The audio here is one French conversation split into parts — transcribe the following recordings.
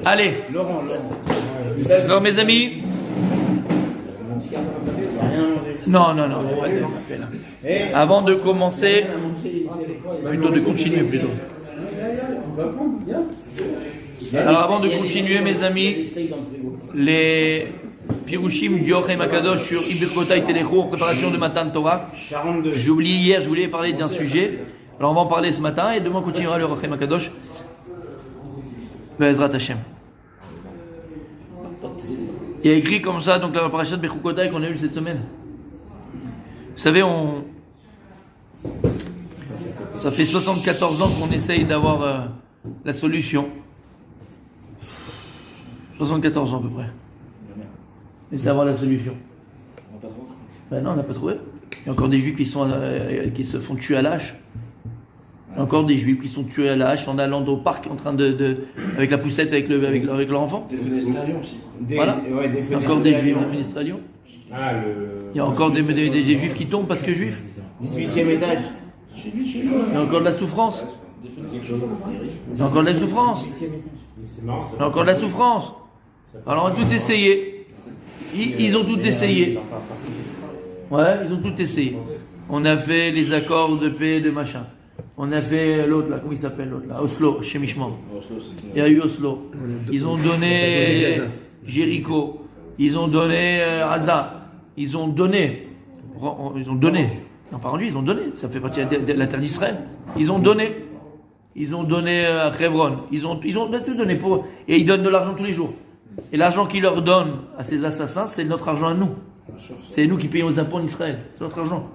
Allez. Alors mes amis. Non, il n'y a pas de peine. Avant de commencer, plutôt de continuer plutôt. Alors avant de continuer mes amis, les Pirushim du Ochem Akadosh sur Ibirkota et Telecho en préparation de Matan Torah. J'ai oublié hier, je voulais parler d'un sujet. Alors on va en parler ce matin et demain on continuera le Ochem Akadosh. Be'ezrat Hashem. Il y a écrit comme ça, donc la parashat Bechukota qu'on a eue cette semaine. Vous savez, ça fait 74 ans qu'on essaye d'avoir la solution. 74 ans à peu près. On essaie d'avoir la solution. Ben non, on n'a pas trouvé. Il y a encore des juifs qui se font tuer à l'âche. Il y a encore des juifs qui sont tués à la hache en allant au parc en train avec la poussette avec leur enfant. Des fenêtres à Lyon aussi. Voilà. Il y a encore des juifs, des fenêtres à Lyon. Il y a encore des juifs qui tombent parce que juifs. 18e étage. Il y a encore de la souffrance. Il y a encore de la souffrance. Il y a encore de la souffrance. Alors on a tout essayé. Ils ont tout essayé. Ouais, ils ont tout essayé. On a fait les accords de paix, de machin. On a fait l'autre là, comment il s'appelle l'autre là? Oslo, chez Mishman. Il y a eu Oslo. Ils ont donné Jéricho. Ils ont donné Gaza. Ils ont donné. Non, pas rendu, ils ont donné. Ça fait partie de la terre d'Israël. Ils ont donné. Ils ont donné à Hebron. Ils ont tout donné pour eux. Et ils donnent de l'argent tous les jours. Et l'argent qu'ils leur donnent à ces assassins, c'est notre argent à nous. C'est nous qui payons les impôts en Israël. C'est notre argent.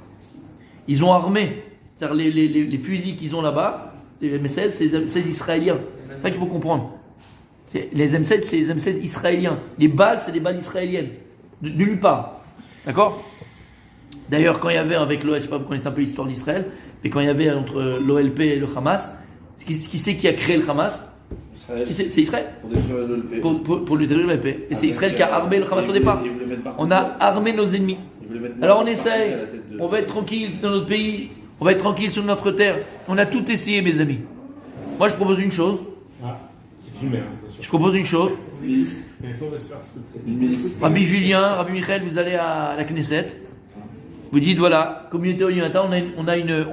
Ils ont armé. C'est-à-dire les fusils qu'ils ont là-bas, les M16, c'est les M16 israéliens. C'est ça qu'il faut comprendre. Les M16, c'est les M16 israéliens. Les balles, c'est des balles israéliennes. De nulle part. D'accord? D'ailleurs, quand il y avait avec l'OL, je ne sais pas, vous connaissez un peu l'histoire d'Israël, mais quand il y avait entre l'OLP et le Hamas, qui c'est qui a créé le Hamas? C'est Israël. Pour détruire l'OLP. Pour détruire l'OLP. Et c'est Israël qui a armé le Hamas au départ. On a armé nos ennemis. Alors on essaye, on va être tranquille dans notre pays. On va être tranquille sur notre terre. On a tout essayé, mes amis. Moi, je propose une chose. C'est filmé, Je propose une chose. Rabbi Julien, Rabbi Michael, vous allez à la Knesset. Vous dites, voilà, communauté Oyonata, on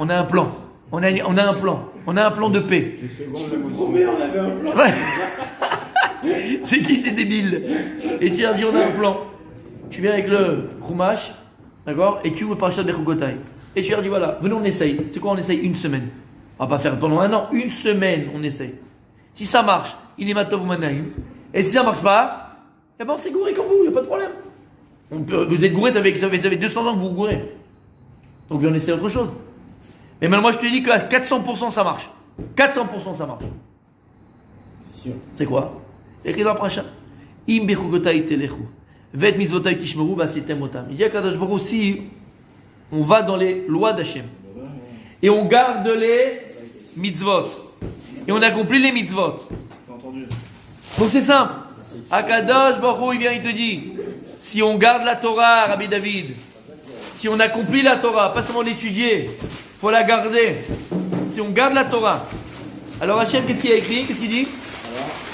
a un plan. On a un plan. On a un plan de paix. Je vous promets, on avait un plan. Ouais. C'est qui ces débiles? Et tu leur dis, on a un plan. Tu viens avec le Chumash, d'accord? Et tu ouvres Parashat Bechukotai. Et tu leur dis, voilà, venez, on essaye. C'est quoi, on essaye une semaine? On va pas faire pendant un an. Une semaine, on essaye. Si ça marche, il est matov manaïm. Et si ça marche pas, eh ben on s'est gouré comme vous, il n'y a pas de problème. Vous êtes gouré, ça fait 200 ans que vous gourez. Donc on essaie autre chose. Mais maintenant, moi, je te dis qu'à 400%, ça marche. 400%, ça marche. C'est quoi? Écrit dans le prochain. Im bechukotai telechu. Vet mizvotai tishmeru vasitem otam. Il dit à Kadosh Baruch Hu, si on va dans les lois d'Hachem et on garde les mitzvot et on accomplit les mitzvot. Donc c'est simple. Akadosh Baruch Hu, il vient, il te dit, si on garde la Torah, Rabbi David, si on accomplit la Torah, pas seulement l'étudier, faut la garder. Si on garde la Torah, alors Hachem, qu'est-ce qu'il a écrit? Qu'est-ce qu'il dit?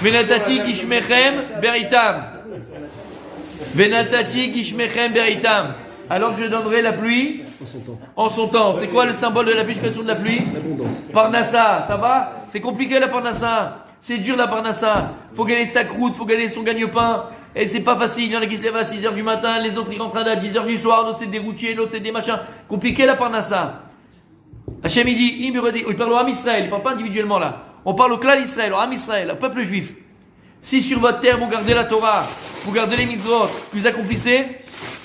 Venatati gishmechem beritam. Venatati gishmechem beritam. Alors je donnerai la pluie en son temps. C'est quoi le symbole de la multiplication de la pluie? L'abondance. Parnassa, ça va? C'est compliqué la Parnassa. C'est dur la Parnassa. Faut gagner sa croûte, faut gagner son gagne-pain. Et c'est pas facile. Il y en a qui se lèvent à 6h du matin, les autres ils rentrent à 10h du soir, l'autre c'est des routiers, l'autre c'est des machins. Compliqué la Parnassa. Hachem il dit, il parle au Ham Israël, il parle pas individuellement là. On parle au clan d'Israël, au Ham Israël, au peuple juif. Si sur votre terre vous gardez la Torah, vous gardez les mitzvot, vous accomplissez,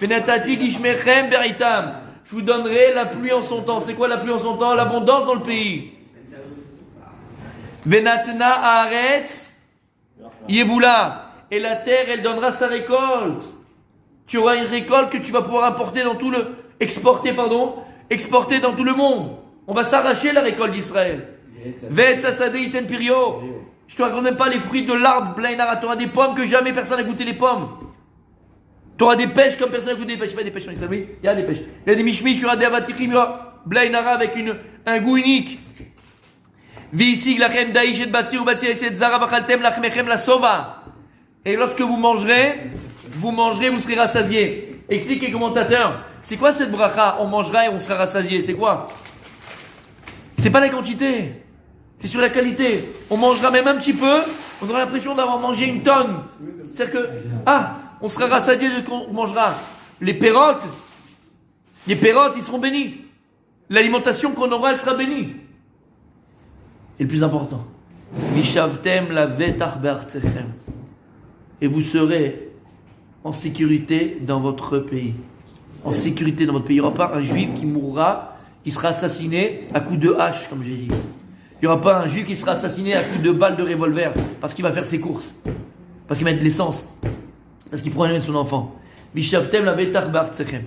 Venatati gishmechem beritam. Je vous donnerai la pluie en son temps. C'est quoi la pluie en son temps? L'abondance dans le pays. Venatna haaretz yevula. Et la terre, elle donnera sa récolte. Tu auras une récolte que tu vas pouvoir exporter dans tout le monde. On va s'arracher la récolte d'Israël. Vet sasade iten pirio. Je te raconte même pas les fruits de l'arbre Blainara. Tu auras des pommes que jamais personne n'a goûté les pommes. Tu auras des pêches comme personne n'a goûté des pêches. Il y a des pêches en Israël, oui. Il y a des pêches. Il y a des mishmish, il y aura des avatichim, il y aura Blainara avec un goût unique. Visig lachem daïch et batsir ou batsir et zara bachaltem lachmechem la sova. Et lorsque vous mangerez, vous serez rassasiés. Explique les commentateurs. C'est quoi cette bracha? On mangera et on sera rassasié. C'est quoi? C'est pas la quantité. C'est sur la qualité. On mangera même un petit peu. On aura l'impression d'avoir mangé une tonne. C'est-à-dire que, on sera rassasié de ce qu'on mangera. Les pérotes, ils seront bénis. L'alimentation qu'on aura, elle sera bénie. Et le plus important, Vishavtem la vetach be'artechem. Et vous serez en sécurité dans votre pays. En sécurité dans votre pays. Il n'y aura pas un juif qui mourra, qui sera assassiné à coups de hache, comme j'ai dit. Il n'y aura pas un juif qui sera assassiné à coups de balles de revolver parce qu'il va faire ses courses, parce qu'il va mettre de l'essence, parce qu'il prend un de son enfant. Vishavtem la vetach be'artechem.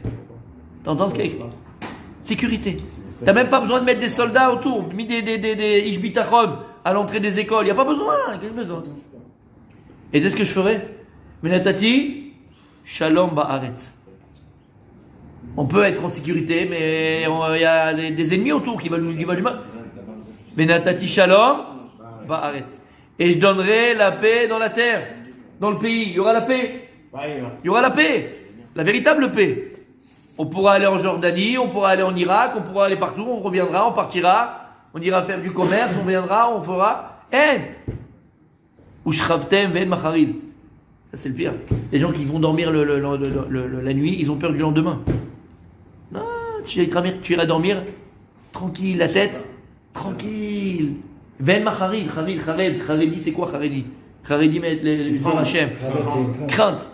T'entends ce qu'il y a écrit? Sécurité. T'as même pas besoin de mettre des soldats autour, mis des ishbitachon à l'entrée des écoles. Il n'y a pas besoin. Quel besoin? Et c'est ce que je ferai. Menatati, shalom ba'aretz. On peut être en sécurité, mais il y a des ennemis autour qui veulent du mal. Menatati, shalom ba'aretz. Et je donnerai la paix dans la terre, dans le pays. Il y aura la paix. Il y aura la paix. La véritable paix. On pourra aller en Jordanie, on pourra aller en Irak, on pourra aller partout, on reviendra, on partira, on ira faire du commerce, on viendra, on fera. Ushravtem ven macharid. Ça c'est le pire. Les gens qui vont dormir la nuit, ils ont peur du lendemain. Non, tu iras dormir tranquille, la tête tranquille. Ven macharid, charedi, c'est quoi charedi? Charedi, mais le Hachem. Crainte.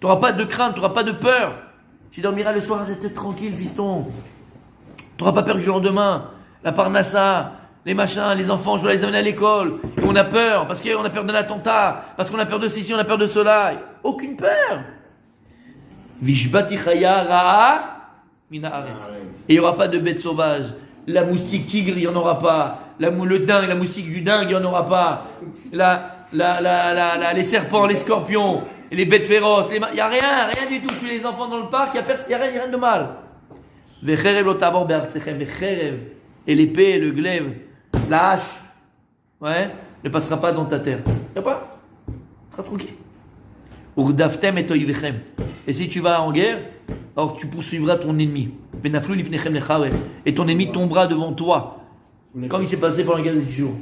Tu n'auras pas de crainte, tu n'auras pas de peur. Tu dormiras le soir, tête tranquille, fiston. Tu n'auras pas peur du lendemain. La parnassa, les machins, les enfants, je dois les amener à l'école. Et on a peur, parce qu'on a peur d'un attentat, parce qu'on a peur de ceci, on a peur de cela. Aucune peur. Vishbati chaya ra'a mina aretz. Et il n'y aura pas de bêtes sauvages. La moustique tigre, il n'y en aura pas. Le dingue, la moustique du dingue, il n'y en aura pas. Les serpents, les scorpions. Et les bêtes féroces, il n'y a rien du tout. Tous les enfants dans le parc, il n'y a rien de mal. Et l'épée, le glaive, la hache, ne passera pas dans ta terre. Il n'y a pas. Tu seras tranquille. Et si tu vas en guerre, alors tu poursuivras ton ennemi. Et ton ennemi tombera devant toi. Comme il s'est passé pendant la guerre des 6 jours.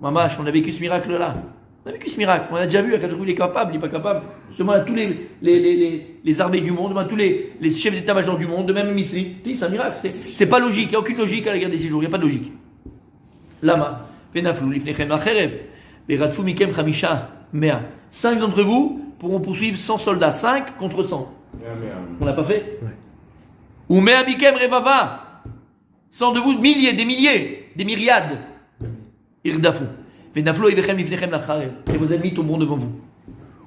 Mamash, on a vécu ce miracle-là. On a vécu ce miracle. On a déjà vu, il est capable, il n'est pas capable. Justement, tous les armées du monde, tous les chefs d'état-major du monde, même ici. C'est un miracle. C'est pas logique. Il n'y a aucune logique à la guerre des 6 jours. Il n'y a pas de logique. Lama. 5 d'entre vous pourront poursuivre 100 soldats. 5 contre 100. On l'a pas fait? Ou mea mikem revava. 100 de vous, des milliers, des myriades. Irdafou. Et vos ennemis tomberont devant vous.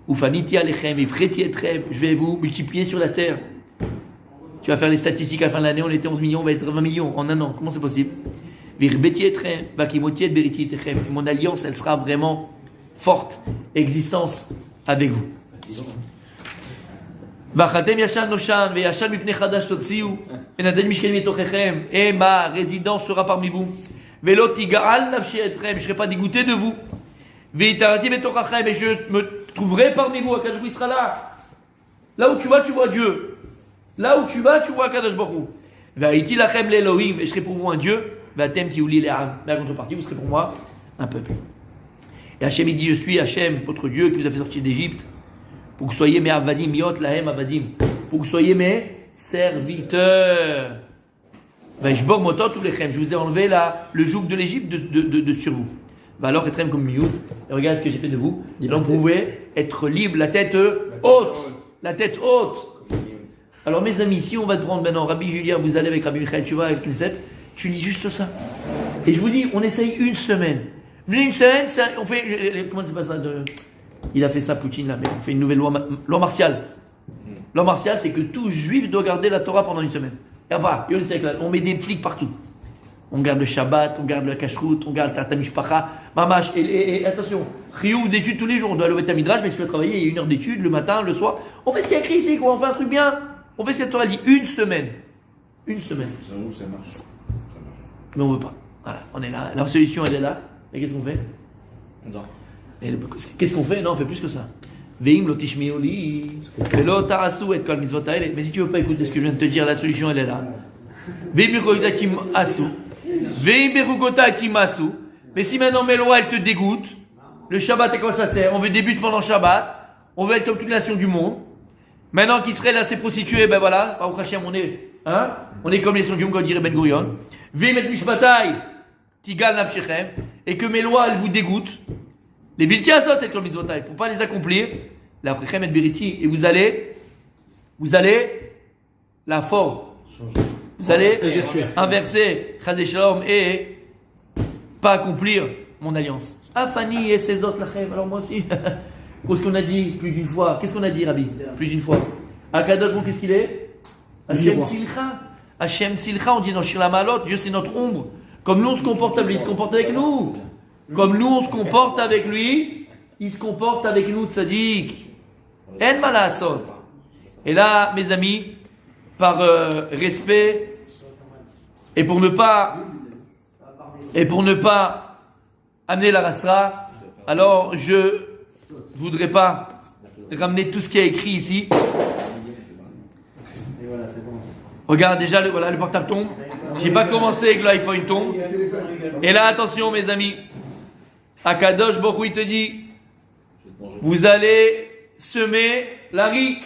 Je vais vous multiplier sur la terre. Tu vas faire les statistiques à la fin de l'année, on était 11 millions, on va être 20 millions en un an. Comment c'est possible? Mon alliance, elle sera vraiment forte, existence avec vous. Et ma résidence sera parmi vous. Je ne serai pas dégoûté de vous. Et je me trouverai parmi vous. Akadosh Baruch Hu sera là. Là où tu vas, tu vois Dieu. Là où tu vas, tu vois Akadosh Baruch Hu. Et je serai pour vous un Dieu. Mais en contrepartie, vous serez pour moi un peuple. Et Hachem il dit, je suis Hachem, votre Dieu qui vous a fait sortir d'Égypte, pour que vous soyez mes avadim, miot lahem avadim, pour que vous soyez mes serviteurs. Je vous ai enlevé le joug de l'Égypte de sur vous. Alors, être comme miou. Et regarde ce que j'ai fait de vous. Donc, vous pouvez être libre, la tête haute. La tête haute. Alors, mes amis, si on va te prendre maintenant, Rabbi Julien, vous allez avec Rabbi Michael, tu vas avec Knesset, tu lis juste ça. Et je vous dis, on essaye une semaine. Une semaine, on fait. Comment c'est pas ça il a fait ça, Poutine, là, mais on fait une nouvelle loi martiale. Loi martiale, c'est que tout juif doit garder la Torah pendant une semaine. On met des flics partout. On garde le Shabbat, on garde le Kashrut, on garde Tata Mishpacha, Mamash. Et attention, Rioux d'études tous les jours. On doit aller au Midrash, mais si tu veux travailler, il y a 1 heure d'études le matin, le soir. On fait ce qu'il y a écrit ici, quoi. On fait un truc bien. On fait ce que la Torah dit. Une semaine. Ça marche. Mais on veut pas. Voilà, on est là. La solution, elle est là. Et qu'est-ce qu'on fait? On dort. Qu'est-ce qu'on fait? Non, on fait plus que ça. Veim lo tishmiu li. Velo tarasu et kol mitzvot haele. Mais si tu veux pas écouter ce que je viens de te dire, la solution elle est là. Veim berukota kim asu. Veim berukota kim asu. Mais si maintenant mes lois elles te dégoûtent, le Shabbat à quoi ça sert? On veut des buts pendant Shabbat. On veut être comme toute la nation du monde. Maintenant qu'Israël a ses prostituées, ben voilà, Baruch Hashem, on est comme les nations du monde, comme dirait Ben Gurion. Veim et mishpatai tigal nafshechem. Et que mes lois elles vous dégoûtent. Les bilti asot et kol mitzvotai, pour pas les accomplir, la frechem et beriti, et vous allez la forme. Vous allez inverser chazé shalom et pas accomplir mon alliance. Afani et ses autres lachem. Alors moi aussi, qu'est-ce qu'on a dit plus d'une fois? Qu'est-ce qu'on a dit, Rabbi? Plus d'une fois. Akadosh, qu'est-ce qu'il est? Hashem Tzilcha. Hashem Tzilcha, on dit dans Shir la Malot, Dieu c'est notre ombre. Comme nous on se comporte avec lui, il se comporte avec nous. Comme nous on se comporte avec lui, il se comporte avec nous, tzaddik. En malasot. Et là, mes amis, par respect et pour ne pas amener la rasra, alors je voudrais pas ramener tout ce qui est écrit ici. Regarde déjà le portable tombe. J'ai pas commencé avec l'iPhone tombe. Et là attention mes amis, Akadosh Baruch Hu il te dit, vous allez semer la rique.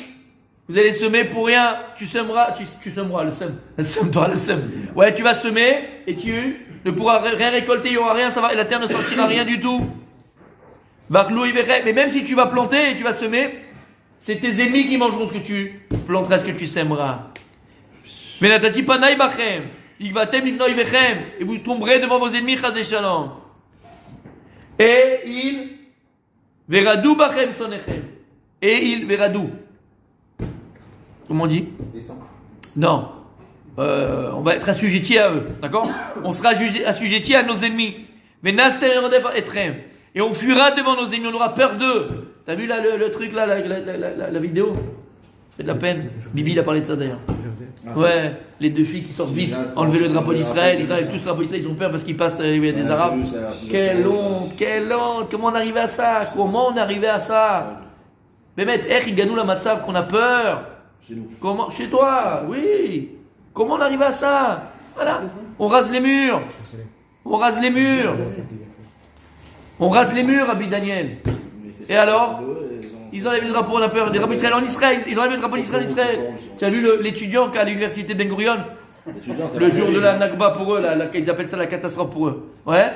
Vous allez semer pour rien. Tu semeras le sem. Toi le sem. Ouais, tu vas semer et tu ne pourras rien récolter. Il y aura rien. La terre ne sortira rien du tout. Mais même si tu vas planter et tu vas semer, c'est tes ennemis qui mangeront ce que tu planteras, ce que tu sèmeras. Mais natati panay bachem, igvatem livnoi vechem, et vous tomberez devant vos ennemis chas shalom. Et il veradou bachem sonechem. Et il veradou. Comment on dit? Non. On va être assujetti à eux, d'accord? On sera assujetti à nos ennemis. Et on fuira devant nos ennemis, on aura peur d'eux. T'as vu là le truc là, la vidéo? Ça fait de la peine. Bibi il a parlé de ça d'ailleurs. Ouais, les deux filles qui sortent vite, enlever le drapeau d'Israël, ils enlèvent tous le drapeau d'Israël, ils ont peur parce qu'ils passent, il y a des Arabes. Quelle honte, comment on arrivait à ça? Mais ils gagnent la matzav qu'on a peur. Chez nous. Comment? Chez toi, oui. Comment on arrive à ça? Voilà. On rase les murs. Rabbi Daniel. Et alors? Ils enlèvent le drapeau, on a peur. Des drapeaux d'Israël en Israël. Ils enlèvent le drapeau d'Israël en Israël. Tu as vu l'étudiant à l'université Ben Gurion? Le jour de la Nakba pour eux, ils appellent ça la catastrophe pour eux. Ouais?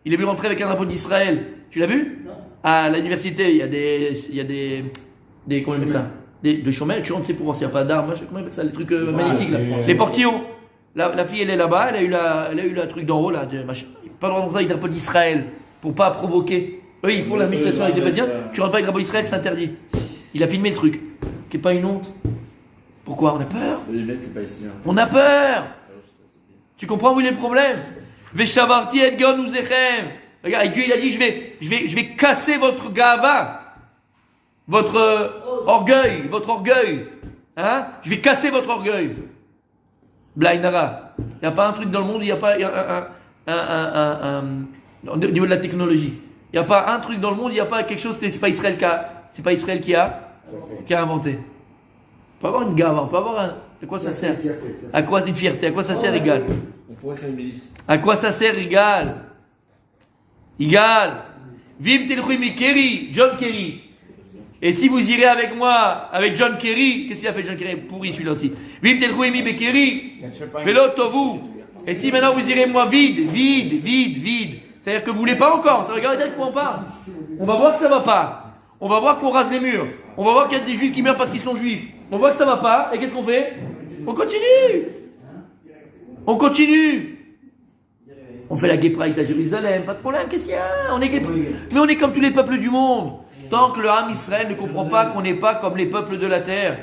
Il est venu rentrer avec un drapeau d'Israël. Tu l'as vu? À l'université, il y a des comment on appelle ça? De chômeurs, tu rentres, c'est pour voir s'il n'y a pas d'armes, comment on appelle ça, les trucs magnétiques là. Les portillons. La fille elle est là-bas, elle a eu le truc d'en haut là, machin. Pas le droit de rentrer avec le drapeau d'Israël pour pas provoquer. Eux ils font la méditation avec des Palestiniens, tu rentres pas avec le drapeau d'Israël, c'est interdit. Il a filmé le truc. Qui est pas une honte. Pourquoi? On a peur. On a peur. Tu comprends où il est le problème? Veshavarti et gon ou zechem. Regarde, Dieu il a dit je vais casser votre gava. Votre orgueil, hein? Je vais casser votre orgueil. Blainara. Il n'y a pas un truc dans le monde, il n'y a pas au niveau de la technologie. Il n'y a pas un truc dans le monde, il n'y a pas quelque chose, c'est pas Israël qui a inventé. On peut avoir une gave, on peut avoir à quoi ça sert? À quoi une fierté? À quoi ça sert égal? On pourrait créer une milice. À quoi ça sert égal? Vim Telchoumi Kerry, John Kerry. Et si vous irez avec moi, avec John Kerry, qu'est-ce qu'il a fait John Kerry? Pourri celui-là aussi. Vim Telchoumi Bekeri, Velo Tovu. Et si maintenant vous irez moi vide. C'est-à-dire que vous voulez pas encore. Ça regardez avec moi on parle. On va voir que ça va pas. On va voir qu'on rase les murs. On va voir qu'il y a des juifs qui meurent parce qu'ils sont juifs. On voit que ça va pas. Et qu'est-ce qu'on fait? On continue. On fait la Gay Pride à Jérusalem. Pas de problème. Qu'est-ce qu'il y a? On est Gay Pride. Mais on est comme tous les peuples du monde. Tant que le Ham Israël ne comprend pas qu'on n'est pas comme les peuples de la terre.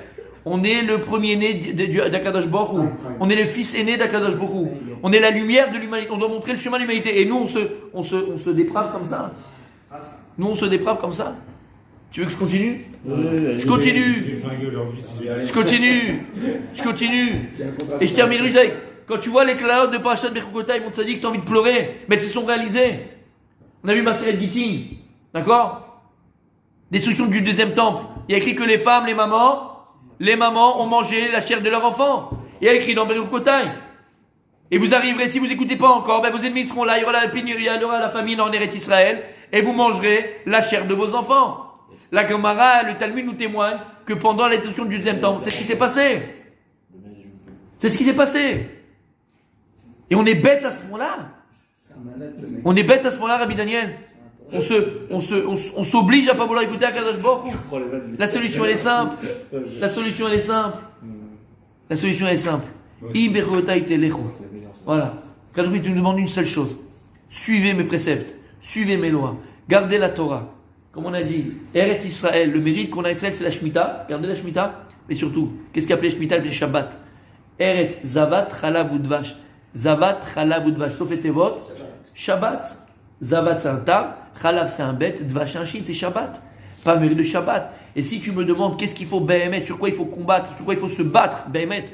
On est le premier-né d'Akadosh Baruch Hu. On est le fils aîné d'Akadosh Baruch Hu. On est la lumière de l'humanité. On doit montrer le chemin de l'humanité. Et nous, on se déprave comme ça. Tu veux que je continue? Je continue. Et je termine juste avec. Quand tu vois les clalotes de Parashat Bechukota, ils m'ont dit que tu as envie de pleurer. Mais elles se sont réalisées. On a vu Maseret Gittin. D'accord? Destruction du deuxième temple. Il y a écrit que les femmes, les mamans ont mangé la chair de leur enfant. Il y a écrit dans Berukotai. Et vous arriverez, si vous n'écoutez pas encore, vos ennemis seront là, il y aura la pénurie, il y aura la famine en Eretz Israël, et vous mangerez la chair de vos enfants. La Gemara, le Talmud nous témoigne que pendant la destruction du deuxième temple, c'est ce qui s'est passé. C'est ce qui s'est passé. Et on est bête à ce moment-là. On est bête à ce moment-là, Rabbi Daniel. On s'oblige à pas vouloir écouter Akadosh Baruch Hu. La solution elle est simple. La solution elle est simple. La solution elle est simple. Voilà. Akadosh Baruch Hu nous demande une seule chose. Suivez mes préceptes. Suivez mes lois. Gardez la Torah. Comme on a dit, Eretz Israël, le mérite qu'on a à Israël, c'est la Shemitah. Gardez la Shemitah. Mais surtout, qu'est-ce qu'appelait Shemitah? Le Shabbat. Eretz Zavat Chalav Udvash. Zavat Chalav Udvash. Sauf et Tevot. Shabbat. Zavat c'est un tab. Chalav c'est un bête. Dvash c'est un shin, c'est Shabbat. Pas mérite de Shabbat. Et si tu me demandes qu'est-ce qu'il faut Béhémet, sur quoi il faut combattre, sur quoi il faut se battre Béhémet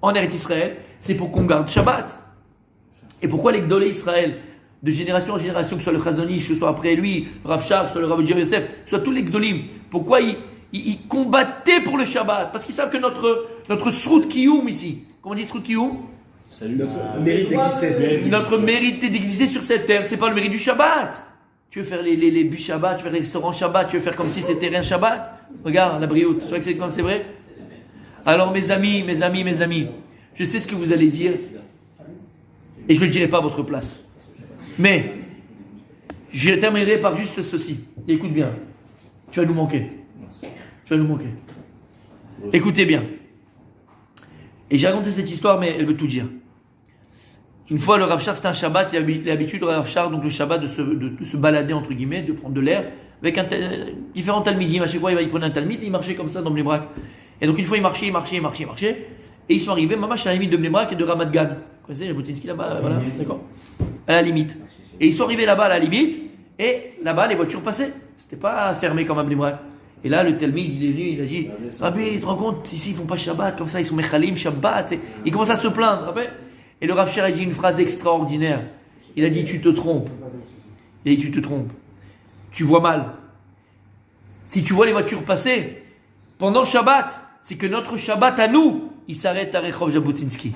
en Eretz Israël, c'est pour qu'on garde Shabbat. Et pourquoi les Gdolé Israël, de génération en génération, que ce soit le Chazonish, que ce soit après lui, Rav Shach, que ce soit le Rav Yosef, que ce soit tous les Gdolim, pourquoi ils combattaient pour le Shabbat? Parce qu'ils savent que notre Srut Kiyum ici, comment on dit Srut Kiyum? Salut. Notre mérite d'exister. Notre mérite d'exister sur cette terre, c'est pas le mérite du Shabbat. Tu veux faire les bus Shabbat, tu veux faire les restaurants Shabbat, tu veux faire comme si c'était rien Shabbat? Regarde la brioute, c'est vrai que c'est comme c'est vrai? Alors mes amis, je sais ce que vous allez dire et je ne le dirai pas à votre place. Mais je terminerai par juste ceci. Et écoute bien, tu vas nous manquer. Tu vas nous manquer. Écoutez bien. Et j'ai raconté cette histoire, mais elle veut tout dire. Une fois, le Rav Shach, c'était un Shabbat, il a l'habitude, le Rav Shach, donc le Shabbat, de se balader, entre guillemets, de prendre de l'air, avec différents talmidim. À chaque fois, il prenait un talmid, il marchait comme ça dans Bnei Brak. Et donc, une fois, il marchait. Et ils sont arrivés, mamash, à la limite de Bnei Brak et de Ramat Gan. Vous connaissez, Jabotinsky là-bas, voilà, d'accord? À la limite. Et ils sont arrivés là-bas, à la limite, et là-bas, les voitures passaient. C'était pas fermé comme à Bnei Brak. Et là, le talmid, il est venu, il a dit, Rabbi, tu te rends compte, ici, ils font pas Shabbat, comme ça, ils sont mechalim, Shabbat. Il commence à se plaindre, après. Et le Rav Shach a dit une phrase extraordinaire. Il a dit, tu te trompes. Il a dit, tu te trompes. Tu vois mal. Si tu vois les voitures passer, pendant Shabbat, c'est que notre Shabbat à nous, il s'arrête à Rehov Jabotinsky.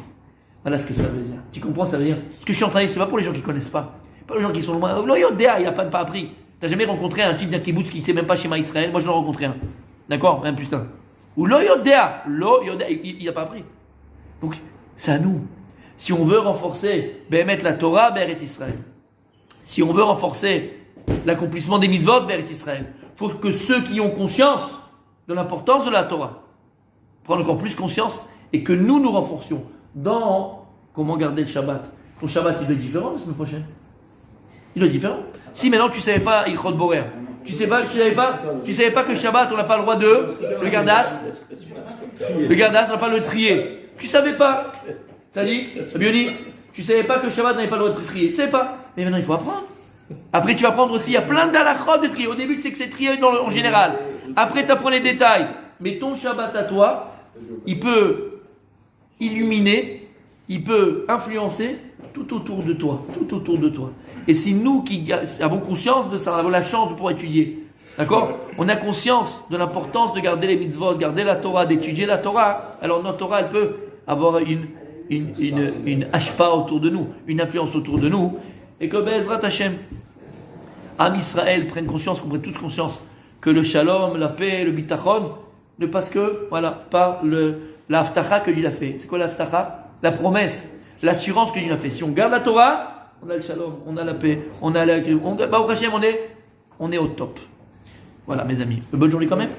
Voilà ce que ça veut dire. Tu comprends, ça veut dire. Ce que je suis en train de dire, c'est pas pour les gens qui connaissent pas. Pas les gens qui sont loin. Non, Yodéa, il a pas appris. T'as jamais rencontré un type d'un kibbutz qui ne sait même pas Shema Israël? Moi, je l'ai rencontré un. D'accord? Un putain. Ou Lo Yodéa, il n'a pas appris. Donc, c'est à nous. Si on veut renforcer, mettre la Torah, Eretz Israël. Si on veut renforcer l'accomplissement des mitzvot, Eretz Israël, il faut que ceux qui ont conscience de l'importance de la Torah prennent encore plus conscience et que nous renforcions dans comment garder le Shabbat. Ton Shabbat, il doit être différent la semaine prochaine. Il doit être différent. Si maintenant tu ne savais pas Ilchot Borer, tu savais pas que Shabbat, on n'a pas le droit de le gardas. Le gardas, on n'a pas le trier. Tu savais pas. T'as dit, Sabioni, tu savais pas que Shabbat n'avait pas le droit de trier. Tu savais pas. Mais maintenant, il faut apprendre. Après, tu vas apprendre aussi, il y a plein d'halachot de trier. Au début, tu sais que c'est trié en général. Après, tu apprends les détails. Mais ton Shabbat à toi, il peut illuminer, il peut influencer tout autour de toi. Tout autour de toi. Et si nous qui avons conscience de ça, avons la chance de pouvoir étudier, d'accord? On a conscience de l'importance de garder les mitzvot, de garder la Torah, d'étudier la Torah. Alors notre Torah, elle peut avoir une hashpa autour de nous, une influence autour de nous. Et que Be'ezrat Hashem, Am Israël prenne conscience, qu'on prenne tous conscience que le shalom, la paix, le bitachon ne passe que, voilà, par la haftacha que Dieu a fait. C'est quoi la haftacha? La promesse, l'assurance que Dieu a fait. Si on garde la Torah, on a le shalom, on a la paix, on a la Baruch Hashem, on est au top. Voilà mes amis. Bonne journée quand même.